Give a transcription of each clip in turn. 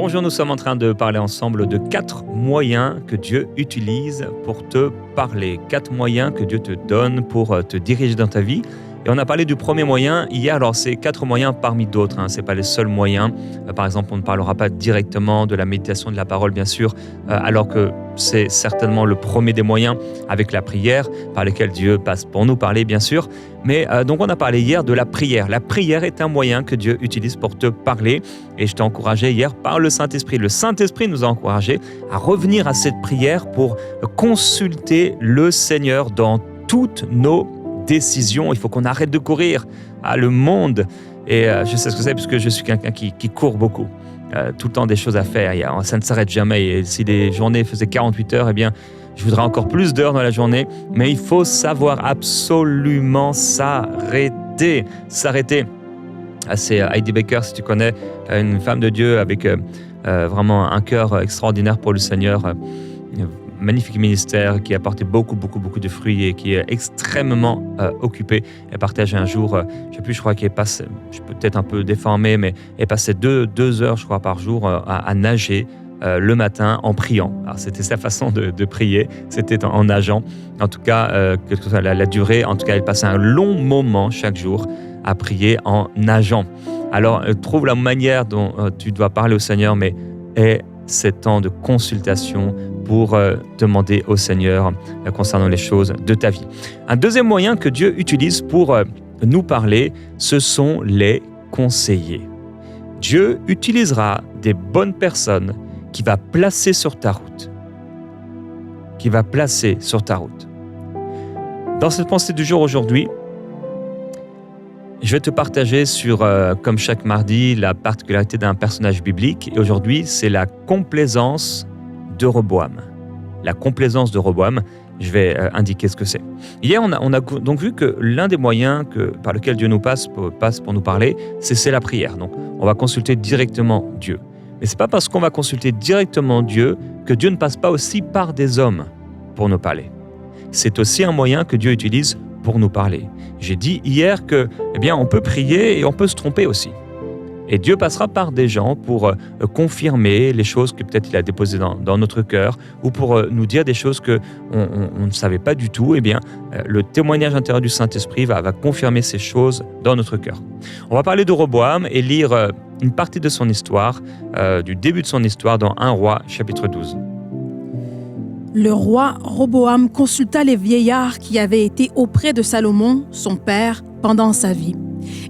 Bonjour, nous sommes en train de parler ensemble de 4 moyens que Dieu utilise pour te parler. 4 moyens que Dieu te donne pour te diriger dans ta vie. Et on a parlé du premier moyen hier. Alors, c'est 4 moyens parmi d'autres. Ce n'est pas les seuls moyens. Par exemple, on ne parlera pas directement de la méditation de la parole, bien sûr, alors que c'est certainement le premier des moyens avec la prière par lequel Dieu passe pour nous parler, bien sûr. Mais donc, on a parlé hier de la prière. La prière est un moyen que Dieu utilise pour te parler. Et je t'ai encouragé hier par le Saint-Esprit. Le Saint-Esprit nous a encouragés à revenir à cette prière pour consulter le Seigneur dans toutes nos décision. Il faut qu'on arrête de courir le monde. Et je sais ce que c'est puisque je suis quelqu'un qui court beaucoup. Tout le temps des choses à faire. Ça ne s'arrête jamais. Et si les journées faisaient 48 heures, eh bien, je voudrais encore plus d'heures dans la journée. Mais il faut savoir absolument s'arrêter. C'est Heidi Baker, si tu connais, une femme de Dieu avec vraiment un cœur extraordinaire pour le Seigneur. Magnifique ministère qui a porté beaucoup de fruits et qui est extrêmement occupé. Elle partageait un jour, je crois qu'elle passe, je peux peut-être un peu déformé, mais elle passait 2 heures, je crois, par jour à nager le matin en priant. Alors, c'était sa façon de prier, c'était en nageant. En tout cas, quelle que soit la durée, en tout cas, elle passait un long moment chaque jour à prier en nageant. Alors, trouve la manière dont tu dois parler au Seigneur, mais aie ces temps de consultation pour demander au Seigneur concernant les choses de ta vie. Un deuxième moyen que Dieu utilise pour nous parler, ce sont les conseillers. Dieu utilisera des bonnes personnes qu'il va placer sur ta route. Dans cette pensée du jour aujourd'hui, je vais te partager sur, comme chaque mardi, la particularité d'un personnage biblique. Et aujourd'hui, c'est la complaisance de Roboam. La complaisance de Roboam, je vais indiquer ce que c'est. Hier, on a donc vu que l'un des moyens par lequel Dieu nous passe pour nous parler, c'est la prière. Donc, on va consulter directement Dieu. Mais ce n'est pas parce qu'on va consulter directement Dieu que Dieu ne passe pas aussi par des hommes pour nous parler. C'est aussi un moyen que Dieu utilise pour nous parler. J'ai dit hier que, on peut prier et on peut se tromper aussi. Et Dieu passera par des gens pour confirmer les choses que peut-être il a déposées dans notre cœur ou pour nous dire des choses qu'on ne savait pas du tout. Le témoignage intérieur du Saint-Esprit va confirmer ces choses dans notre cœur. On va parler de Roboam et lire une partie de son histoire, du début de son histoire dans 1 Roi, chapitre 12. Le roi Roboam consulta les vieillards qui avaient été auprès de Salomon, son père, pendant sa vie.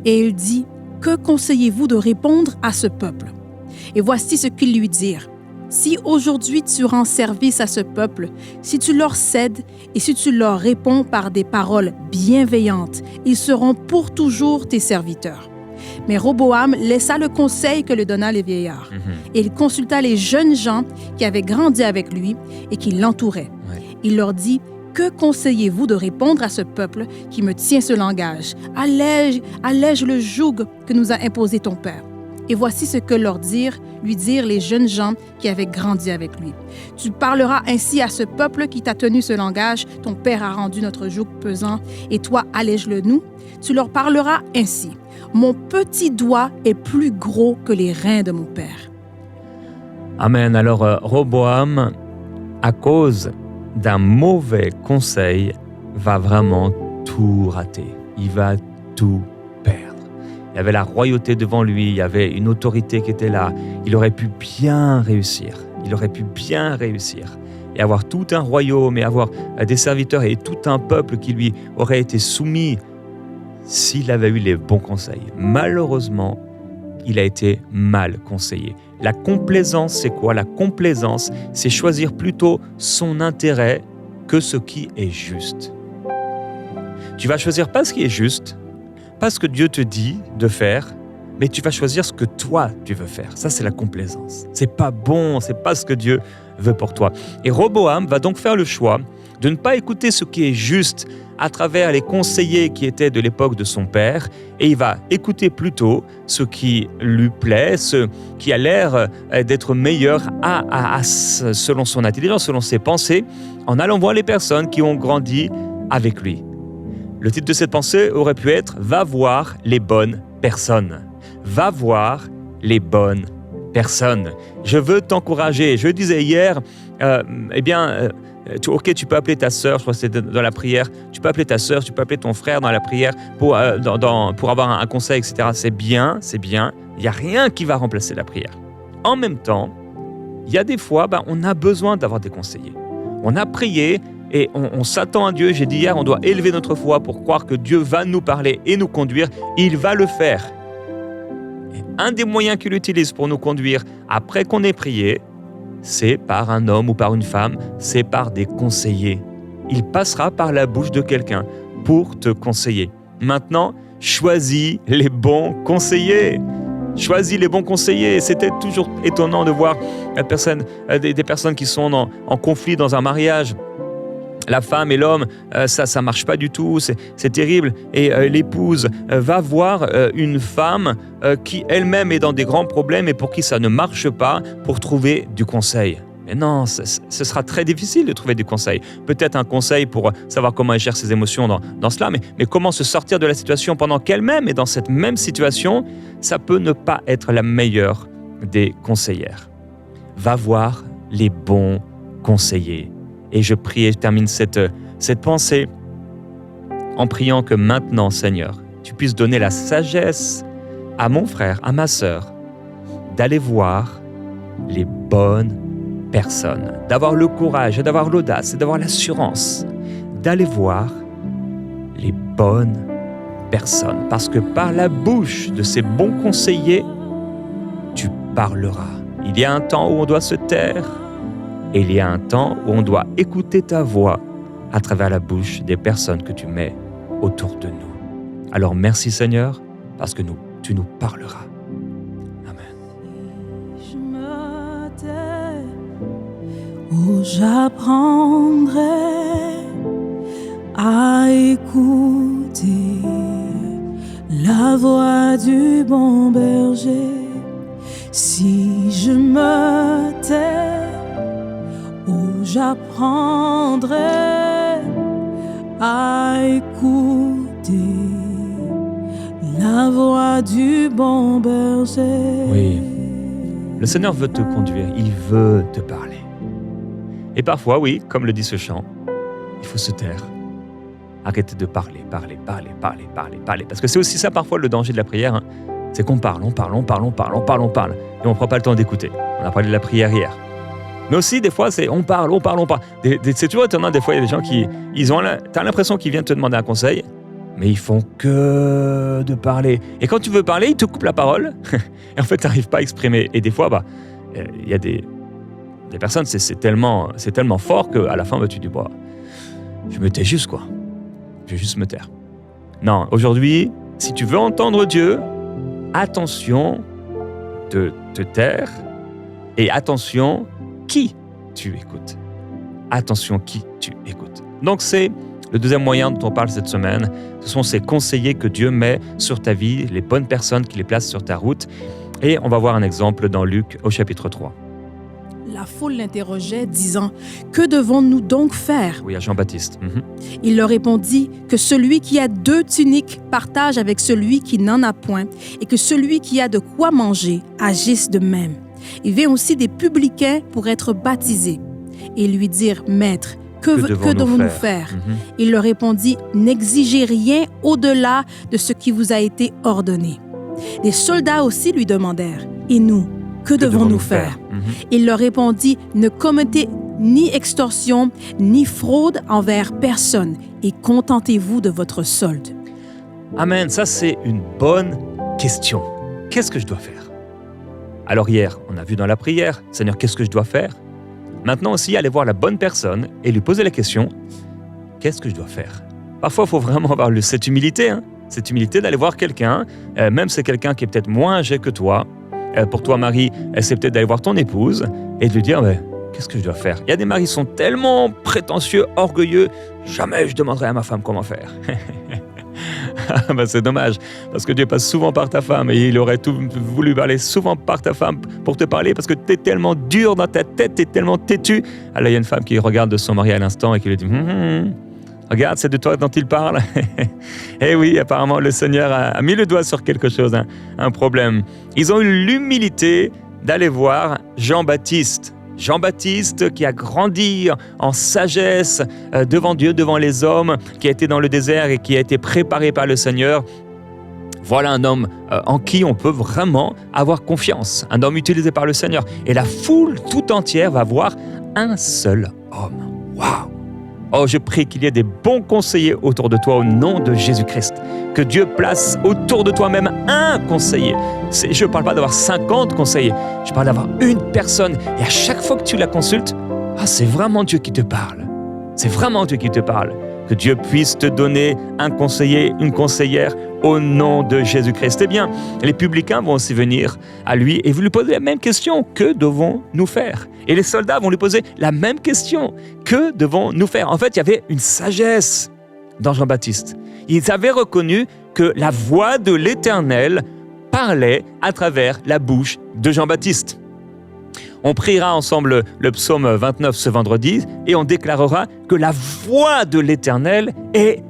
Et il dit: « Que conseillez-vous de répondre à ce peuple? » Et voici ce qu'ils lui dirent. « Si aujourd'hui tu rends service à ce peuple, si tu leur cèdes et si tu leur réponds par des paroles bienveillantes, ils seront pour toujours tes serviteurs. » Mais Roboam laissa le conseil que lui donna les vieillards. Et il consulta les jeunes gens qui avaient grandi avec lui et qui l'entouraient. Il leur dit: « Que conseillez-vous de répondre à ce peuple qui me tient ce langage? Allège le joug que nous a imposé ton père. » Et voici ce que lui dirent les jeunes gens qui avaient grandi avec lui. « Tu parleras ainsi à ce peuple qui t'a tenu ce langage. Ton père a rendu notre joug pesant, et toi, allège-le nous. Tu leur parleras ainsi. Mon petit doigt est plus gros que les reins de mon père. » Amen. Alors, Roboam, à cause d'un mauvais conseil, va vraiment tout rater. Il va tout perdre. Il y avait la royauté devant lui, il y avait une autorité qui était là. Il aurait pu bien réussir. Et avoir tout un royaume et avoir des serviteurs et tout un peuple qui lui aurait été soumis s'il avait eu les bons conseils. Malheureusement, il a été mal conseillé. La complaisance, c'est quoi? La complaisance, c'est choisir plutôt son intérêt que ce qui est juste. Tu vas choisir pas ce qui est juste, pas ce que Dieu te dit de faire, mais tu vas choisir ce que toi, tu veux faire. Ça, c'est la complaisance. C'est pas bon, c'est pas ce que Dieu veut pour toi. Et Roboam va donc faire le choix de ne pas écouter ce qui est juste à travers les conseillers qui étaient de l'époque de son père, et il va écouter plutôt ce qui lui plaît, ce qui a l'air d'être meilleur selon son intelligence, selon ses pensées, en allant voir les personnes qui ont grandi avec lui. Le titre de cette pensée aurait pu être « Va voir les bonnes personnes ». Va voir les bonnes personne. Je veux t'encourager. Je disais hier, tu peux appeler ta sœur, je crois que c'était dans la prière, tu peux appeler ta sœur, tu peux appeler ton frère dans la prière pour avoir un conseil, etc. C'est bien, il n'y a rien qui va remplacer la prière. En même temps, il y a des fois, on a besoin d'avoir des conseillers. On a prié et on s'attend à Dieu. J'ai dit hier, on doit élever notre foi pour croire que Dieu va nous parler et nous conduire. Il va le faire. Et un des moyens qu'il utilise pour nous conduire après qu'on ait prié, c'est par un homme ou par une femme, c'est par des conseillers. Il passera par la bouche de quelqu'un pour te conseiller. Maintenant, choisis les bons conseillers. Choisis les bons conseillers. C'était toujours étonnant de voir des personnes qui sont en conflit dans un mariage. La femme et l'homme, ça marche pas du tout, c'est terrible. Et l'épouse va voir une femme qui elle-même est dans des grands problèmes et pour qui ça ne marche pas, pour trouver du conseil. Mais non, ce sera très difficile de trouver du conseil. Peut-être un conseil pour savoir comment elle gère ses émotions dans cela, mais comment se sortir de la situation pendant qu'elle-même est dans cette même situation, ça peut ne pas être la meilleure des conseillères. Va voir les bons conseillers. Et je prie et je termine cette pensée en priant que maintenant, Seigneur, tu puisses donner la sagesse à mon frère, à ma sœur, d'aller voir les bonnes personnes, d'avoir le courage, et d'avoir l'audace et d'avoir l'assurance d'aller voir les bonnes personnes. Parce que par la bouche de ces bons conseillers, tu parleras. Il y a un temps où on doit se taire, et il y a un temps où on doit écouter ta voix à travers la bouche des personnes que tu mets autour de nous. Alors merci Seigneur, parce que tu nous parleras. Amen. Je me tais, où j'apprendrai à écouter la voix du bon berger. Si je me tais, où j'apprendrai à écouter la voix du bon berger. Oui, le Seigneur veut te conduire, il veut te parler. Et parfois, oui, comme le dit ce chant, il faut se taire. Arrêtez de parler. Parce que c'est aussi ça parfois le danger de la prière, c'est qu'on parle. Et on ne prend pas le temps d'écouter. On a parlé de la prière hier. Mais aussi, des fois, c'est on parle. C'est toujours étonnant, des fois, il y a des gens qui, t'as l'impression qu'ils viennent te demander un conseil, mais ils font que de parler. Et quand tu veux parler, ils te coupent la parole, et en fait, tu n'arrives pas à exprimer. Et des fois, il y a des personnes, c'est tellement fort qu'à la fin, tu dis, je me tais juste, quoi. Je vais juste me taire. Non, aujourd'hui, si tu veux entendre Dieu, attention de te taire, et attention qui tu écoutes. Attention qui tu écoutes. Donc c'est le deuxième moyen dont on parle cette semaine. Ce sont ces conseillers que Dieu met sur ta vie, les bonnes personnes qui les placent sur ta route. Et on va voir un exemple dans Luc au chapitre 3. La foule l'interrogeait, disant « Que devons-nous donc faire ?» Oui, à Jean-Baptiste. Il leur répondit que celui qui a 2 tuniques partage avec celui qui n'en a point, et que celui qui a de quoi manger agisse de même. Il vint aussi des publicains pour être baptisés et lui dire « Maître, que devons-nous faire ?» Il leur répondit « N'exigez rien au-delà de ce qui vous a été ordonné. » Les soldats aussi lui demandèrent « Et nous, que devons-nous faire ?» Il leur répondit « Ne commettez ni extorsion, ni fraude envers personne, et contentez-vous de votre solde. » Amen, ça c'est une bonne question. Qu'est-ce que je dois faire? Alors hier, on a vu dans la prière, Seigneur, qu'est-ce que je dois faire? Maintenant aussi, aller voir la bonne personne et lui poser la question, qu'est-ce que je dois faire? Parfois, il faut vraiment avoir cette humilité, cette humilité d'aller voir quelqu'un, même si c'est quelqu'un qui est peut-être moins âgé que toi. Pour toi, Marie, c'est peut-être d'aller voir ton épouse et de lui dire, qu'est-ce que je dois faire? Il y a des maris qui sont tellement prétentieux, orgueilleux, jamais je demanderai à ma femme comment faire. C'est dommage, parce que Dieu passe souvent par ta femme et il aurait voulu parler souvent par ta femme pour te parler parce que tu es tellement dur dans ta tête, tu es tellement têtu. Alors il y a une femme qui regarde son mari à l'instant et qui lui dit regarde, c'est de toi dont il parle. Et oui, apparemment le Seigneur a mis le doigt sur quelque chose, un problème. Ils ont eu l'humilité d'aller voir Jean-Baptiste. Jean-Baptiste qui a grandi en sagesse devant Dieu, devant les hommes, qui a été dans le désert et qui a été préparé par le Seigneur. Voilà un homme en qui on peut vraiment avoir confiance, un homme utilisé par le Seigneur. Et la foule tout entière va voir un seul homme. Waouh! Oh, je prie qu'il y ait des bons conseillers autour de toi au nom de Jésus-Christ. Que Dieu place autour de toi même un conseiller. Je ne parle pas d'avoir 50 conseillers, je parle d'avoir une personne. Et à chaque fois que tu la consultes, c'est vraiment Dieu qui te parle. C'est vraiment Dieu qui te parle. Que Dieu puisse te donner un conseiller, une conseillère au nom de Jésus-Christ. Eh bien, les publicains vont aussi venir à lui et vous lui poser la même question. Que devons-nous faire? Et les soldats vont lui poser la même question. Que devons-nous faire? En fait, il y avait une sagesse dans Jean-Baptiste. Ils avaient reconnu que la voix de l'Éternel parlait à travers la bouche de Jean-Baptiste. On priera ensemble le psaume 29 ce vendredi et on déclarera que la voix de l'Éternel est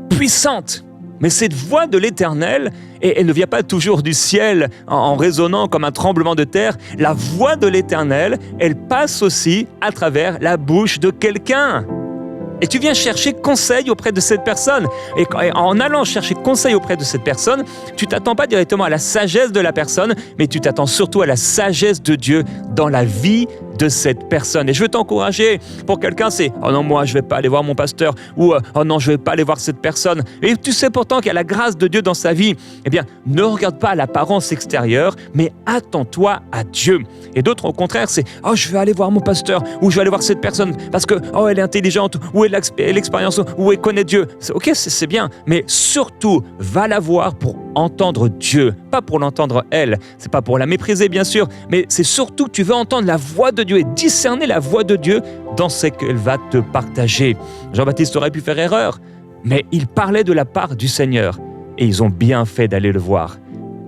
puissante. Mais cette voix de l'Éternel, elle ne vient pas toujours du ciel en résonnant comme un tremblement de terre. La voix de l'Éternel, elle passe aussi à travers la bouche de quelqu'un. Et tu viens chercher conseil auprès de cette personne. Et en allant chercher conseil auprès de cette personne, tu ne t'attends pas directement à la sagesse de la personne, mais tu t'attends surtout à la sagesse de Dieu dans la vie de cette personne. Et je veux t'encourager, pour quelqu'un c'est « Oh non, moi je ne vais pas aller voir mon pasteur » ou « Oh non, je ne vais pas aller voir cette personne ». Et tu sais pourtant qu'il y a la grâce de Dieu dans sa vie. Eh bien, ne regarde pas l'apparence extérieure, mais attends-toi à Dieu. Et d'autres, au contraire, c'est « Oh, je vais aller voir mon pasteur » ou « Je vais aller voir cette personne parce que oh, elle est intelligente » ou « Elle a l'expérience » ou « Elle connaît Dieu ». Ok, c'est bien, mais surtout, va la voir pour entendre Dieu, pas pour l'entendre elle. C'est pas pour la mépriser, bien sûr, mais c'est surtout que tu veux entendre la voix de Dieu et discerner la voix de Dieu dans ce qu'elle va te partager. Jean-Baptiste aurait pu faire erreur, mais il parlait de la part du Seigneur et ils ont bien fait d'aller le voir.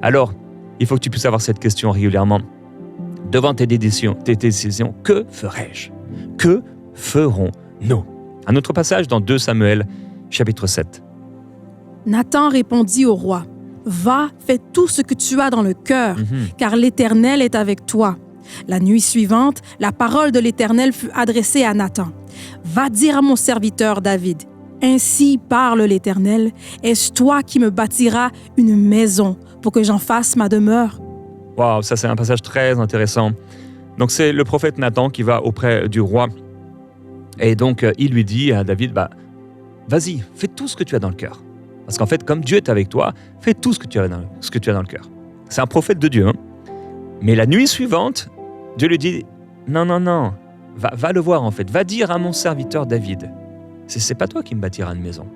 Alors, il faut que tu puisses avoir cette question régulièrement. Devant tes décisions, que ferai-je? Que ferons-nous? Un autre passage dans 2 Samuel, chapitre 7. Nathan répondit au roi, « Va, fais tout ce que tu as dans le cœur, car l'Éternel est avec toi. » La nuit suivante, la parole de l'Éternel fut adressée à Nathan. « Va dire à mon serviteur David, ainsi parle l'Éternel, est-ce toi qui me bâtiras une maison pour que j'en fasse ma demeure? » Waouh, ça c'est un passage très intéressant. Donc c'est le prophète Nathan qui va auprès du roi. Et donc il lui dit à David, vas-y, fais tout ce que tu as dans le cœur. Parce qu'en fait, comme Dieu est avec toi, fais tout ce que tu as dans le cœur. C'est un prophète de Dieu. Mais la nuit suivante, Dieu lui dit, non, va le voir en fait. Va dire à mon serviteur David, c'est pas toi qui me bâtiras une maison.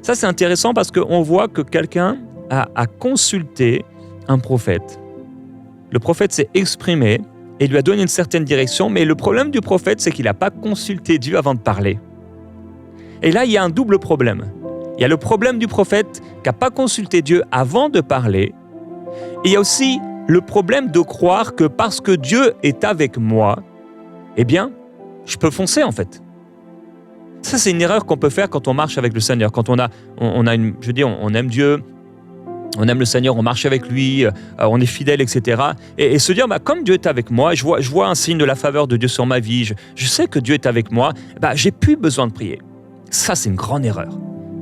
Ça, c'est intéressant parce qu'on voit que quelqu'un a consulté un prophète. Le prophète s'est exprimé et lui a donné une certaine direction, mais le problème du prophète, c'est qu'il n'a pas consulté Dieu avant de parler. Et là, il y a un double problème. Il y a le problème du prophète qui n'a pas consulté Dieu avant de parler. Et il y a aussi le problème de croire que parce que Dieu est avec moi, eh bien, je peux foncer en fait. Ça, c'est une erreur qu'on peut faire quand on marche avec le Seigneur. Quand on aime Dieu, on aime le Seigneur, on marche avec lui, on est fidèle, etc. Et se dire, comme Dieu est avec moi, je vois un signe de la faveur de Dieu sur ma vie, je sais que Dieu est avec moi, j'ai plus besoin de prier. Ça, c'est une grande erreur.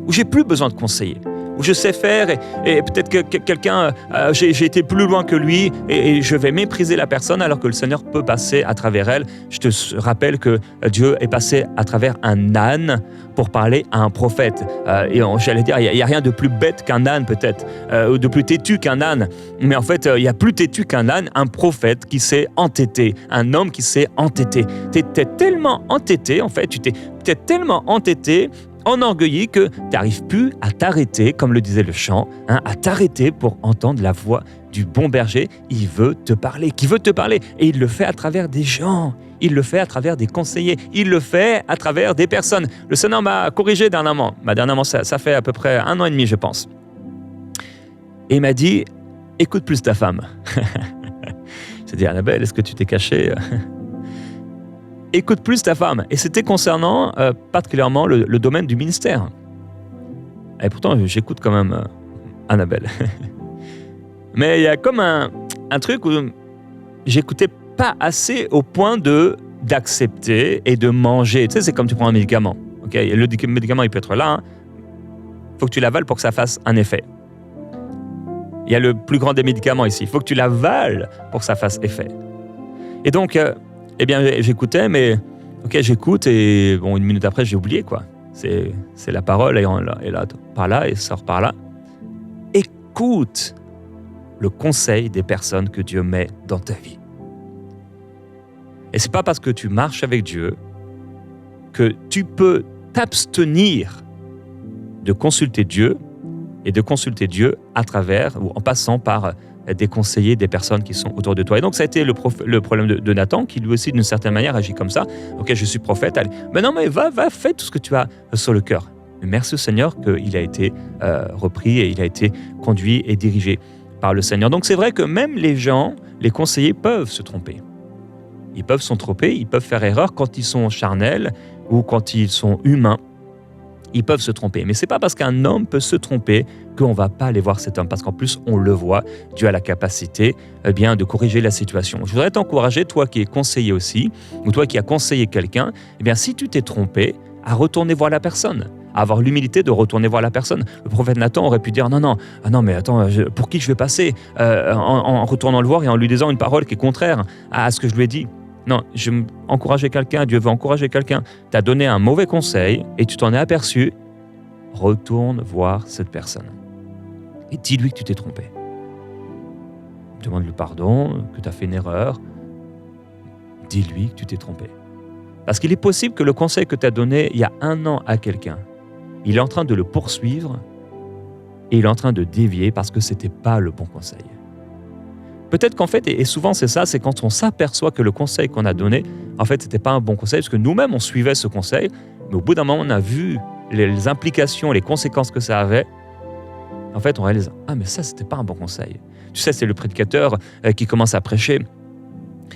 Où j'ai plus besoin de conseiller, où je sais faire et peut-être que quelqu'un, j'ai été plus loin que lui et je vais mépriser la personne alors que le Seigneur peut passer à travers elle. Je te rappelle que Dieu est passé à travers un âne pour parler à un prophète. J'allais dire, il n'y a rien de plus bête qu'un âne peut-être, ou de plus têtu qu'un âne. Mais en fait, il y a plus têtu qu'un âne, un prophète qui s'est entêté, un homme qui s'est entêté. Tu étais tellement entêté, en fait, tu t'es tellement entêté, enorgueilli que tu n'arrives plus à t'arrêter, comme le disait le chant, à t'arrêter pour entendre la voix du bon berger. Il veut te parler, qui veut te parler. Et il le fait à travers des gens, il le fait à travers des conseillers, il le fait à travers des personnes. Le Seigneur m'a corrigé dernièrement. Ça fait à peu près 1 an et demi, je pense. Et il m'a dit, écoute plus ta femme. J'ai dit, Annabelle, est-ce que tu t'es cachée? Écoute plus ta femme. Et c'était concernant particulièrement le domaine du ministère. Et pourtant, j'écoute quand même Annabelle. Mais il y a comme un truc où j'écoutais pas assez au point d'accepter et de manger. Tu sais, c'est comme tu prends un médicament. Okay? Le médicament, il peut être là. Il faut que tu l'avales pour que ça fasse un effet. Il y a le plus grand des médicaments ici. Il faut que tu l'avales pour que ça fasse effet. Et donc, j'écoutais, mais j'écoute et bon, 1 minute après, j'ai oublié quoi. C'est la parole et là par là et sort par là. Écoute le conseil des personnes que Dieu met dans ta vie. Et c'est pas parce que tu marches avec Dieu que tu peux t'abstenir de consulter Dieu et de consulter Dieu à travers ou en passant par des conseillers, des personnes qui sont autour de toi. Et donc, ça a été le problème de Nathan, qui lui aussi, d'une certaine manière, agit comme ça. Ok, je suis prophète, allez. Mais non, mais va, fais tout ce que tu as sur le cœur. Mais merci au Seigneur qu'il a été repris et il a été conduit et dirigé par le Seigneur. Donc, c'est vrai que même les gens, les conseillers peuvent se tromper. Ils peuvent se tromper, ils peuvent faire erreur quand ils sont charnels ou quand ils sont humains. Ils peuvent se tromper. Mais ce n'est pas parce qu'un homme peut se tromper qu'on ne va pas aller voir cet homme. Parce qu'en plus, on le voit, Dieu a la capacité de corriger la situation. Je voudrais t'encourager, toi qui es conseiller aussi, ou toi qui as conseillé quelqu'un, si tu t'es trompé, à retourner voir la personne, à avoir l'humilité de retourner voir la personne. Le prophète Nathan aurait pu dire non, mais attends, pour qui je vais passer en retournant le voir et en lui disant une parole qui est contraire à ce que je lui ai dit. Non, je veux encourager quelqu'un, Dieu veut encourager quelqu'un. Tu as donné un mauvais conseil et tu t'en es aperçu. Retourne voir cette personne. Et dis-lui que tu t'es trompé. Demande-lui pardon, que tu as fait une erreur. Dis-lui que tu t'es trompé. Parce qu'il est possible que le conseil que tu as donné il y a 1 an à quelqu'un, il est en train de le poursuivre et il est en train de dévier parce que ce n'était pas le bon conseil. Peut-être qu'en fait, et souvent c'est ça, c'est quand on s'aperçoit que le conseil qu'on a donné, en fait, c'était pas un bon conseil, parce que nous-mêmes, on suivait ce conseil, mais au bout d'un moment, on a vu les implications, les conséquences que ça avait. En fait, on réalise, mais ça, c'était pas un bon conseil. Tu sais, c'est le prédicateur qui commence à prêcher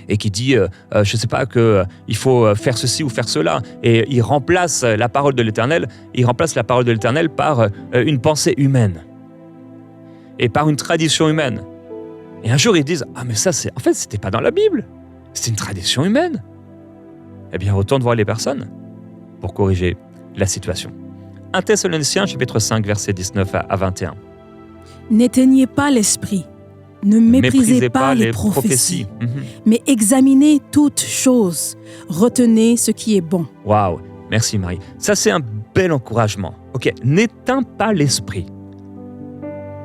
et qui dit, je sais pas, qu'il faut faire ceci ou faire cela, et il remplace la parole de l'Éternel, par une pensée humaine et par une tradition humaine. Et un jour, ils disent, mais ça, c'était pas dans la Bible. C'était une tradition humaine. Eh bien, retourne voir les personnes pour corriger la situation. 1 Thessaloniciens, chapitre 5, versets 19 à 21. N'éteignez pas l'esprit. Ne méprisez pas les prophéties. Mais examinez toutes choses. Retenez ce qui est bon. Waouh, merci Marie. Ça, c'est un bel encouragement. Ok, n'éteins pas l'esprit.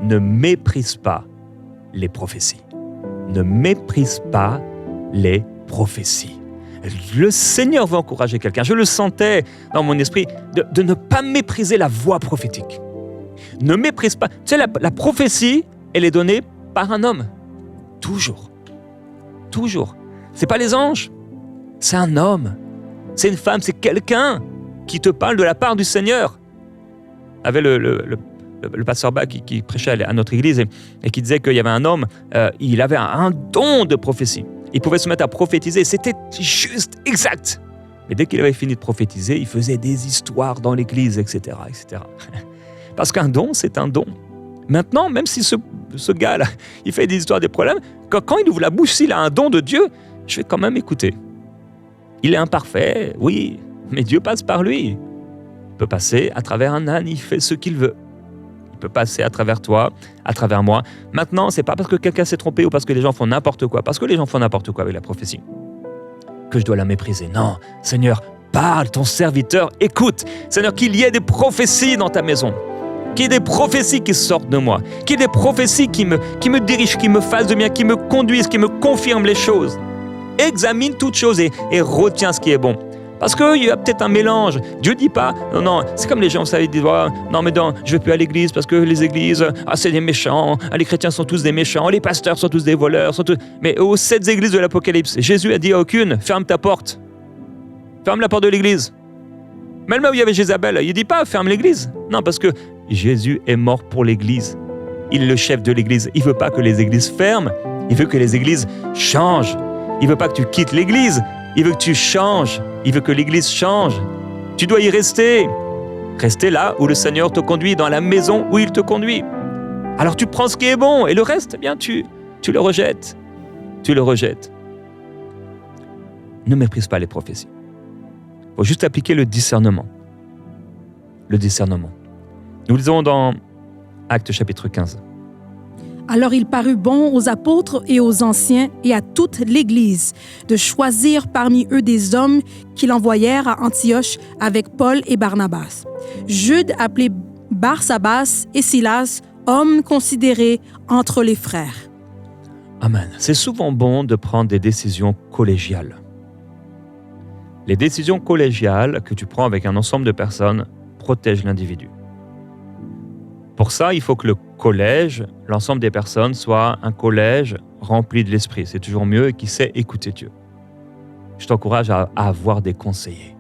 Ne méprise pas les prophéties. Ne méprise pas les prophéties. Le Seigneur veut encourager quelqu'un. Je le sentais dans mon esprit de ne pas mépriser la voix prophétique. Ne méprise pas. Tu sais, la prophétie, elle est donnée par un homme. Toujours. Toujours. C'est pas les anges. C'est un homme. C'est une femme. C'est quelqu'un qui te parle de la part du Seigneur. Avec le pasteur Bach qui prêchait à notre église et qui disait qu'il y avait un homme, il avait un don de prophétie. Il pouvait se mettre à prophétiser, c'était juste exact. Mais dès qu'il avait fini de prophétiser, il faisait des histoires dans l'église, etc., etc. Parce qu'un don, c'est un don. Maintenant, même si ce gars-là, il fait des histoires, des problèmes, quand il ouvre la bouche, s'il a un don de Dieu, je vais quand même écouter. Il est imparfait, oui, mais Dieu passe par lui. Il peut passer à travers un âne, il fait ce qu'il veut. Il peut passer à travers toi, à travers moi. Maintenant, c'est pas parce que quelqu'un s'est trompé ou parce que les gens font n'importe quoi, parce que les gens font n'importe quoi avec la prophétie, que je dois la mépriser. Non, Seigneur, parle, ton serviteur, écoute. Seigneur, qu'il y ait des prophéties dans ta maison, qu'il y ait des prophéties qui sortent de moi, qu'il y ait des prophéties qui me dirigent, qui me fassent de bien, qui me conduisent, qui me confirment les choses. Examine toutes choses et retiens ce qui est bon. Parce qu'il y a peut-être un mélange. Dieu ne dit pas, non, c'est comme les gens, vous savez, ils disent, non, mais je ne vais plus à l'église parce que les églises, c'est des méchants, les chrétiens sont tous des méchants, les pasteurs sont tous des voleurs. Mais aux 7 églises de l'Apocalypse, Jésus a dit à aucune, ferme ta porte. Ferme la porte de l'église. Même là où il y avait Jézabel, il ne dit pas, ferme l'église. Non, parce que Jésus est mort pour l'église. Il est le chef de l'église. Il ne veut pas que les églises ferment, il veut que les églises changent. Il ne veut pas que tu quittes l'église. Il veut que tu changes. Il veut que l'église change. Tu dois y rester. Rester là où le Seigneur te conduit, dans la maison où il te conduit. Alors tu prends ce qui est bon et le reste, tu le rejettes. Tu le rejettes. ne méprise pas les prophéties. Il faut juste appliquer le discernement. Le discernement. Nous lisons dans Actes chapitre 15. Alors il parut bon aux apôtres et aux anciens et à toute l'Église de choisir parmi eux des hommes qu'ils envoyèrent à Antioche avec Paul et Barnabas. Jude appelé Barsabas et Silas, hommes considérés entre les frères. Amen. C'est souvent bon de prendre des décisions collégiales. Les décisions collégiales que tu prends avec un ensemble de personnes protègent l'individu. Pour ça, il faut que le collège, l'ensemble des personnes, soit un collège rempli de l'esprit. C'est toujours mieux et qui sait écouter Dieu. Je t'encourage à avoir des conseillers,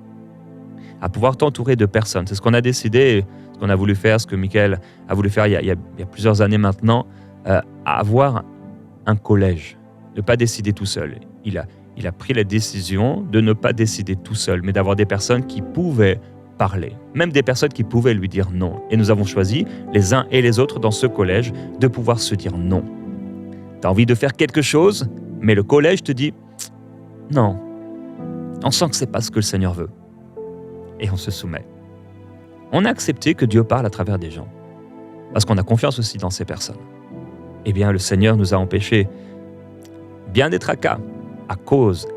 à pouvoir t'entourer de personnes. C'est ce qu'on a décidé, ce qu'on a voulu faire, ce que Michael a voulu faire il y a plusieurs années maintenant, avoir un collège, ne pas décider tout seul. Il a pris la décision de ne pas décider tout seul, mais d'avoir des personnes qui pouvaient parler, même des personnes qui pouvaient lui dire non. Et nous avons choisi, les uns et les autres dans ce collège, de pouvoir se dire non. Tu as envie de faire quelque chose, mais le collège te dit non. On sent que ce n'est pas ce que le Seigneur veut. Et on se soumet. On a accepté que Dieu parle à travers des gens, parce qu'on a confiance aussi dans ces personnes. Eh bien, le Seigneur nous a empêchés bien des tracas,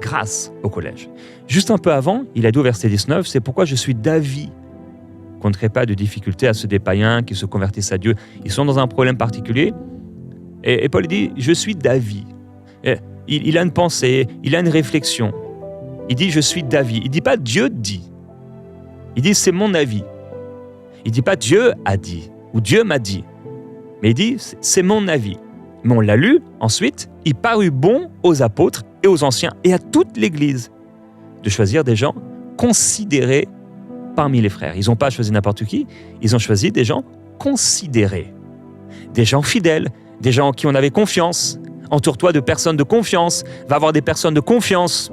grâce au collège. Juste un peu avant, il a dit au verset 19, « C'est pourquoi je suis d'avis qu'on ne crée pas de difficultés à ceux des païens qui se convertissent à Dieu. Ils sont dans un problème particulier. » Et Paul dit, « Je suis d'avis. » Il a une pensée, il a une réflexion. Il dit, « Je suis d'avis. » Il ne dit pas « Dieu dit ». Il dit « C'est mon avis. » Il ne dit pas « Dieu a dit » ou « Dieu m'a dit ». Mais il dit « C'est mon avis. » Mais on l'a lu, ensuite, il parut bon aux apôtres et aux anciens et à toute l'Église de choisir des gens considérés parmi les frères. Ils n'ont pas choisi n'importe qui, ils ont choisi des gens considérés, des gens fidèles, des gens en qui on avait confiance. Entoure-toi de personnes de confiance, va avoir des personnes de confiance.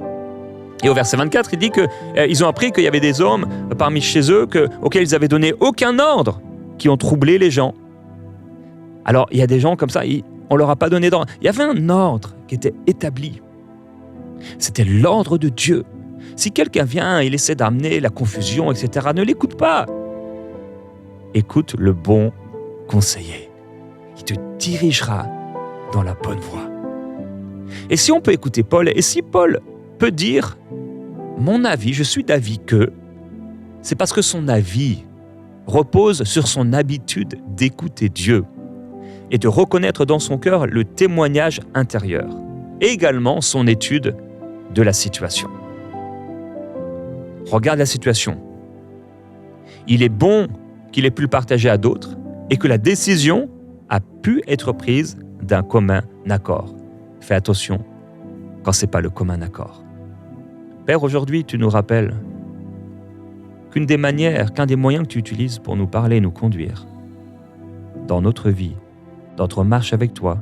Et au verset 24, il dit qu'ils ont appris qu'il y avait des hommes parmi chez eux auxquels ils n'avaient donné aucun ordre, qui ont troublé les gens. Alors, il y a des gens comme ça, on ne leur a pas donné d'ordre. Il y avait un ordre qui était établi. C'était l'ordre de Dieu. Si quelqu'un vient, il essaie d'amener la confusion, etc., ne l'écoute pas. Écoute le bon conseiller. Il te dirigera dans la bonne voie. Et si on peut écouter Paul, et si Paul peut dire « Mon avis, je suis d'avis que », c'est parce que son avis repose sur son habitude d'écouter Dieu et de reconnaître dans son cœur le témoignage intérieur, et également son étude de la situation. Regarde la situation. Il est bon qu'il ait pu le partager à d'autres et que la décision a pu être prise d'un commun accord. Fais attention quand ce n'est pas le commun accord. Père, aujourd'hui, tu nous rappelles qu'un des moyens que tu utilises pour nous parler et nous conduire dans notre vie, dans notre marche avec toi,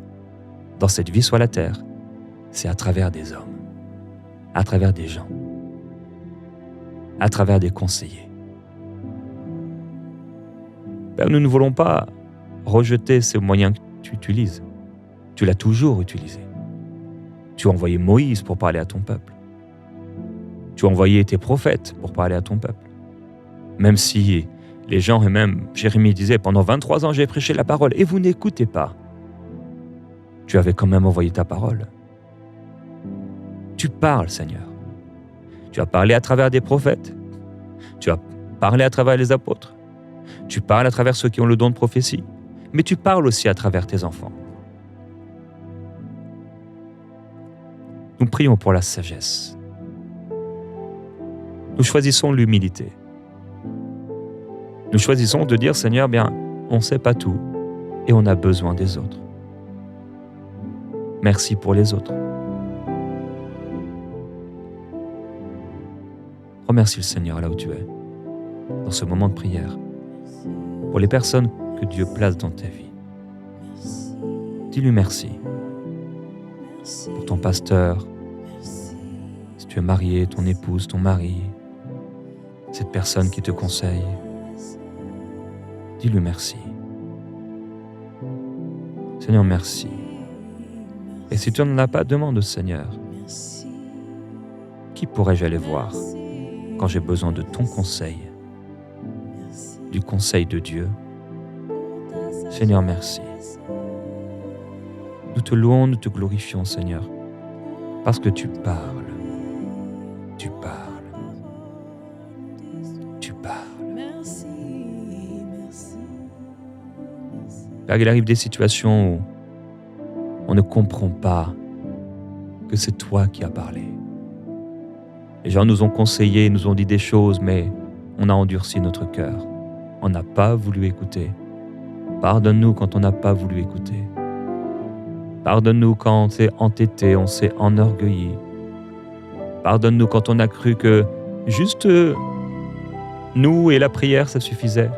dans cette vie sur la terre, c'est à travers des hommes, à travers des gens, à travers des conseillers. Père, nous ne voulons pas rejeter ces moyens que tu utilises. Tu l'as toujours utilisé. Tu as envoyé Moïse pour parler à ton peuple. Tu as envoyé tes prophètes pour parler à ton peuple. Même si les gens, et même Jérémie disait, pendant 23 ans j'ai prêché la parole et vous n'écoutez pas. Tu avais quand même envoyé ta parole. Tu parles, Seigneur. Tu as parlé à travers des prophètes. Tu as parlé à travers les apôtres. Tu parles à travers ceux qui ont le don de prophétie. Mais tu parles aussi à travers tes enfants. Nous prions pour la sagesse. Nous choisissons l'humilité. Nous choisissons de dire, Seigneur, bien, on ne sait pas tout et on a besoin des autres. Merci pour les autres. Remercie le Seigneur là où tu es, dans ce moment de prière, pour les personnes que Dieu place dans ta vie. Dis-lui merci pour ton pasteur, si tu es marié, ton épouse, ton mari, cette personne qui te conseille. Dis-lui merci. Seigneur, merci. Et si tu n'en as pas, demande au Seigneur Qui pourrais-je aller voir quand j'ai besoin de ton conseil, du conseil de Dieu? Seigneur, merci. Nous te louons, nous te glorifions, Seigneur, parce que tu parles. Tu parles. Tu parles. Père, il arrive des situations où on ne comprend pas que c'est toi qui as parlé. Les gens nous ont conseillé, nous ont dit des choses, mais on a endurci notre cœur. On n'a pas voulu écouter. Pardonne-nous quand on n'a pas voulu écouter. Pardonne-nous quand on s'est entêté, on s'est enorgueilli. Pardonne-nous quand on a cru que juste nous et la prière, ça suffisait.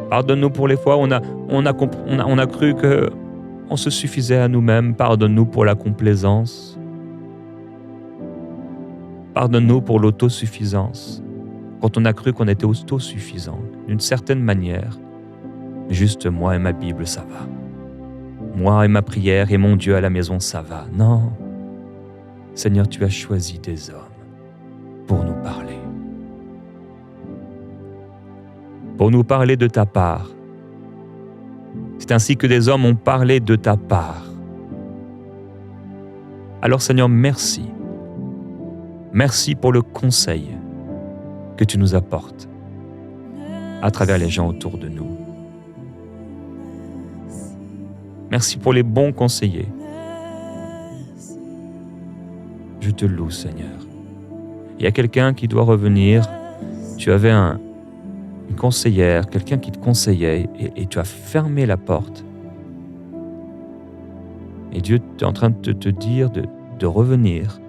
Pardonne-nous pour les fois où on a cru que on se suffisait à nous-mêmes. Pardonne-nous pour la complaisance. Pardonne-nous pour l'autosuffisance. Quand on a cru qu'on était autosuffisant, d'une certaine manière. Juste moi et ma Bible, ça va. Moi et ma prière et mon Dieu à la maison, ça va. Non. Seigneur, tu as choisi des hommes pour nous parler. Pour nous parler de ta part. C'est ainsi que des hommes ont parlé de ta part. Alors Seigneur, merci. Merci pour le conseil que tu nous apportes à travers les gens autour de nous. Merci pour les bons conseillers. Je te loue, Seigneur. Il y a quelqu'un qui doit revenir. Tu avais une conseillère, quelqu'un qui te conseillait et tu as fermé la porte. Et Dieu est en train de te dire de revenir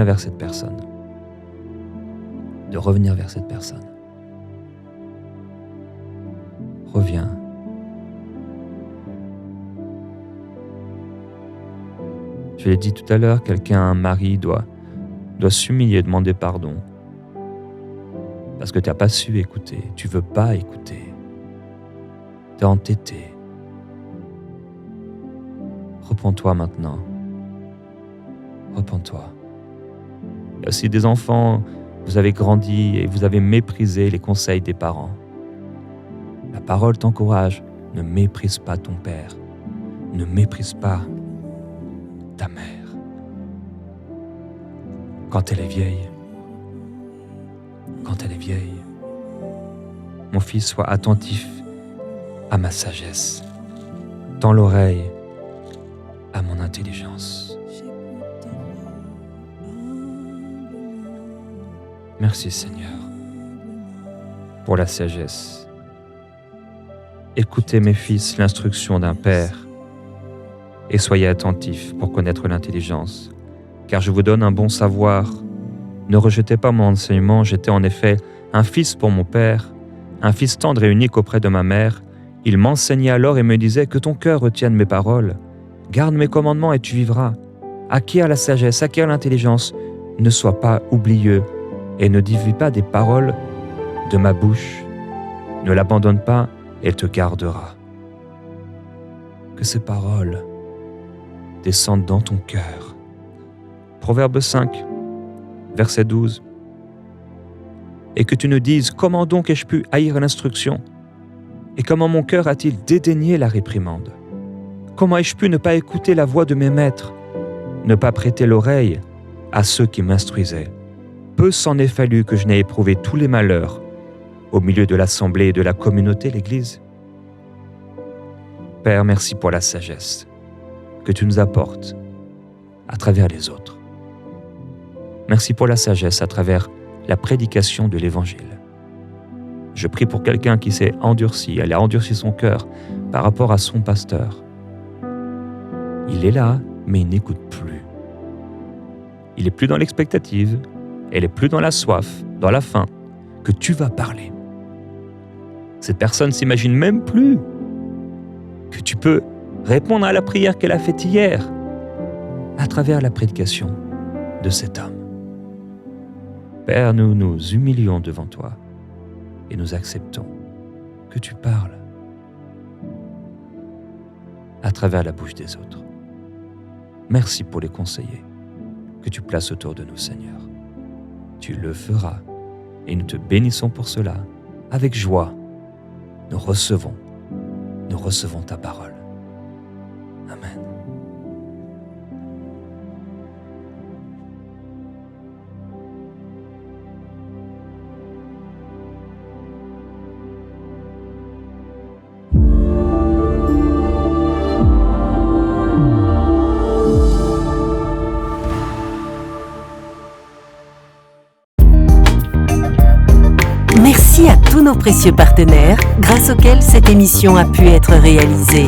vers cette personne. De revenir vers cette personne. Reviens. Je l'ai dit tout à l'heure, un mari doit s'humilier, demander pardon. Parce que tu n'as pas su écouter, tu ne veux pas écouter. Tu es entêté. Repens-toi maintenant. Repens-toi. Il y a aussi des enfants, vous avez grandi et vous avez méprisé les conseils des parents. La parole t'encourage, ne méprise pas ton père. Ne méprise pas ta mère. Quand elle est vieille, mon fils, sois attentif à ma sagesse. Tends l'oreille à mon intelligence. Merci Seigneur pour la sagesse. Écoutez mes fils l'instruction d'un père et soyez attentifs pour connaître l'intelligence, car je vous donne un bon savoir. Ne rejetez pas mon enseignement, j'étais en effet un fils pour mon père, un fils tendre et unique auprès de ma mère. Il m'enseignait alors et me disait que ton cœur retienne mes paroles. Garde mes commandements et tu vivras. Acquiers la sagesse, acquiers l'intelligence. Ne sois pas oublieux et ne divise pas des paroles de ma bouche. Ne l'abandonne pas, elle te gardera. Que ces paroles descendent dans ton cœur. Proverbe 5, verset 12. Et que tu ne dises, comment donc ai-je pu haïr l'instruction? Et comment mon cœur a-t-il dédaigné la réprimande? Comment ai-je pu ne pas écouter la voix de mes maîtres, ne pas prêter l'oreille à ceux qui m'instruisaient? Peu s'en est fallu que je n'ai éprouvé tous les malheurs au milieu de l'assemblée et de la communauté, l'Église. Père, merci pour la sagesse que tu nous apportes à travers les autres. Merci pour la sagesse à travers la prédication de l'Évangile. Je prie pour quelqu'un qui s'est endurci, elle a endurci son cœur par rapport à son pasteur. Il est là, mais il n'écoute plus. Il n'est plus dans l'expectative, elle n'est plus dans la soif, dans la faim, que tu vas parler. Cette personne s'imagine même plus que tu peux répondre à la prière qu'elle a faite hier à travers la prédication de cet homme. Père, nous nous humilions devant toi et nous acceptons que tu parles à travers la bouche des autres. Merci pour les conseillers que que tu places autour de nous, Seigneur. Tu le feras et nous te bénissons pour cela. Avec joie, nous recevons ta parole. Amen. Merci à tous nos précieux partenaires grâce auxquels cette émission a pu être réalisée.